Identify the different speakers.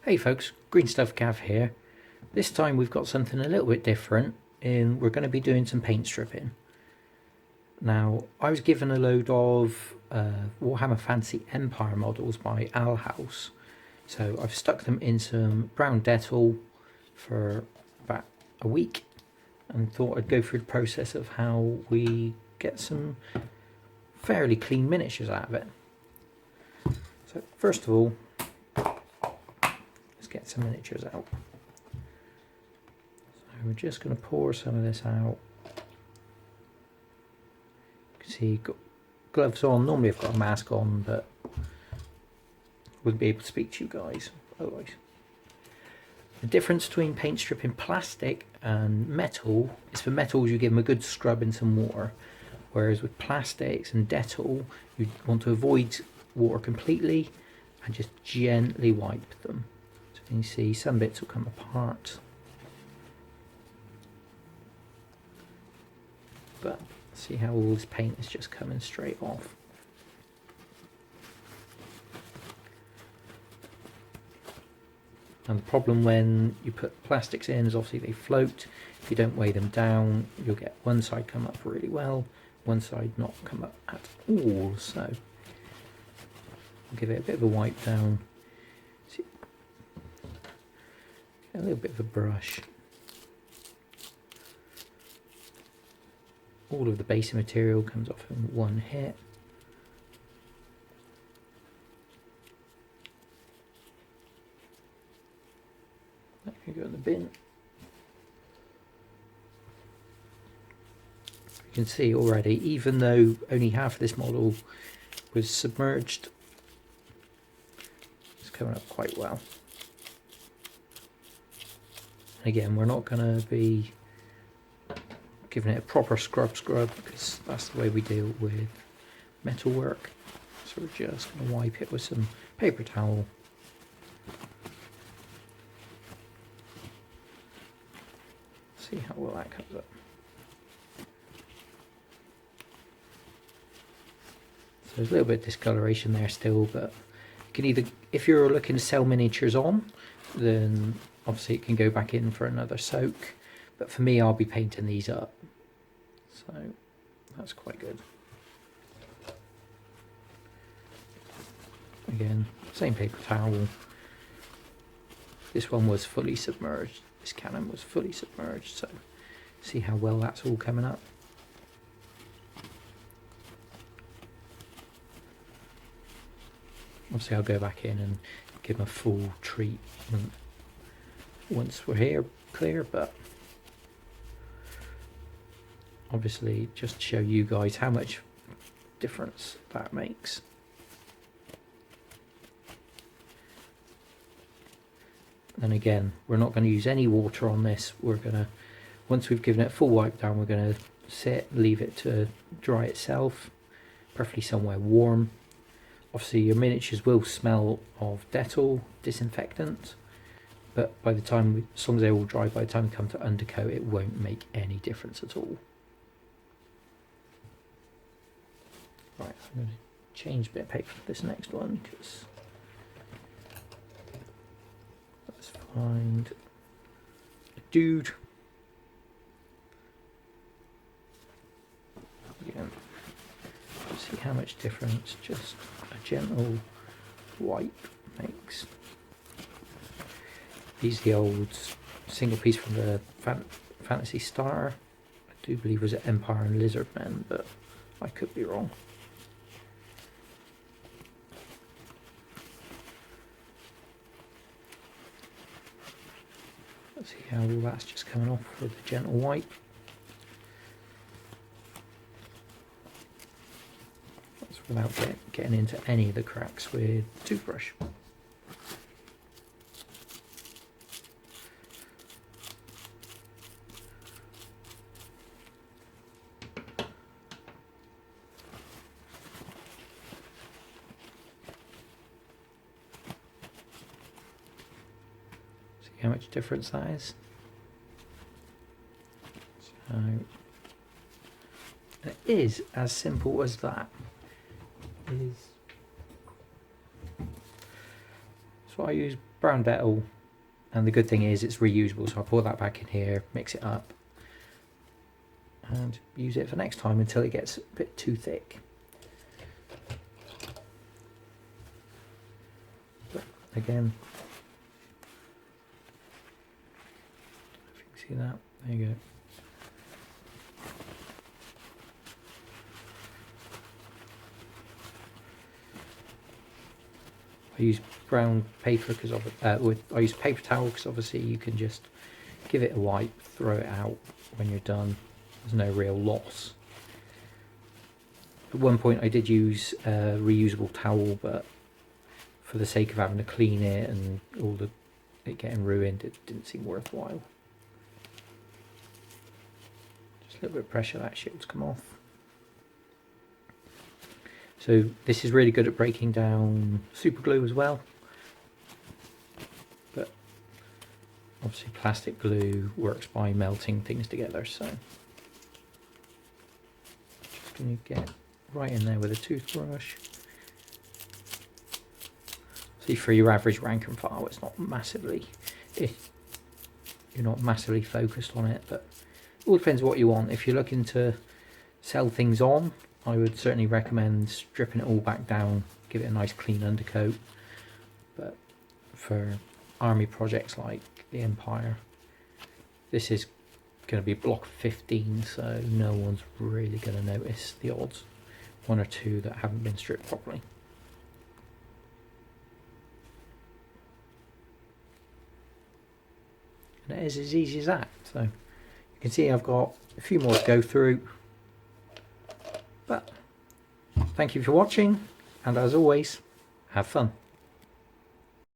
Speaker 1: Hey folks, Green Stuff Gav here. This time we've got something a little bit different in we're going to be doing some paint stripping. Now, I was given a load of Warhammer Fantasy Empire models by Alhaus. So I've stuck them in some brown Dettol for about a week and thought I'd go through the process of how we get some fairly clean miniatures out of it. So first of all, get some miniatures out. So we're just going to pour some of this out. You can see got gloves on. Normally I've got a mask on, but wouldn't be able to speak to you guys otherwise. The difference between paint stripping plastic and metal is for metals you give them a good scrub in some water, whereas with plastics and Dettol you want to avoid water completely and just gently wipe them. You can see some bits will come apart, but see how all this paint is just coming straight off. And the problem when you put plastics in is obviously they float. If you don't weigh them down, you'll get one side come up really well, one side not come up at all. So I'll give it a bit of a wipe down. A little bit of a brush. All of the base material comes off in one hit. That can go in the bin. You can see already, even though only half of this model was submerged, it's coming up quite well. Again, we're not going to be giving it a proper scrub because that's the way we deal with metal work. So we're just going to wipe it with some paper towel. See how well that comes up. So there's a little bit of discoloration there still, but you can either, if you're looking to sell miniatures on, then obviously it can go back in for another soak, but for me I'll be painting these up, so that's quite good. Again, same paper towel. This one was fully submerged, this cannon was fully submerged, so see how well that's all coming up. Obviously I'll go back in and give them a full treatment once we're here clear, but obviously just to show you guys how much difference that makes. And again, we're not going to use any water on this. We're going to, once we've given it a full wipe down, we're going to sit, leave it to dry itself, preferably somewhere warm. Obviously your miniatures will smell of Dettol disinfectant, but by the time, as long as they're all dry, by the time we come to undercoat, it won't make any difference at all. Right, I'm going to change a bit of paper for this next one, because let's find a dude. Again, see how much difference just a gentle wipe makes. These are the old single piece from the Fantasy Star. I do believe it was at Empire and Lizardmen, but I could be wrong. Let's see how all that's just coming off with a gentle wipe. That's without getting into any of the cracks with the toothbrush. How much difference that is. So it is as simple as that. So but I use brown Dettol, and the good thing is it's reusable, so I'll pour that back in here, mix it up, and use it for next time until it gets a bit too thick. But again, if you can see that, there you go. I use brown paper because I use paper towel because obviously you can just give it a wipe, throw it out when you're done. There's no real loss. At one point I did use a reusable towel, but for the sake of having to clean it and it getting ruined, it didn't seem worthwhile. Just a little bit of pressure, that shit's come off. So this is really good at breaking down super glue as well, but obviously plastic glue works by melting things together, so just going to get right in there with a toothbrush. See, for your average rank and file, it's not massively, you're not massively focused on it, but it all depends what you want. If you're looking to sell things on, I would certainly recommend stripping it all back down, give it a nice clean undercoat. But for army projects like the Empire, this is going to be block 15, so no one's really going to notice the odds one or two that haven't been stripped properly. And it is as easy as that. So you can see I've got a few more to go through. But thank you for watching, and as always, have fun.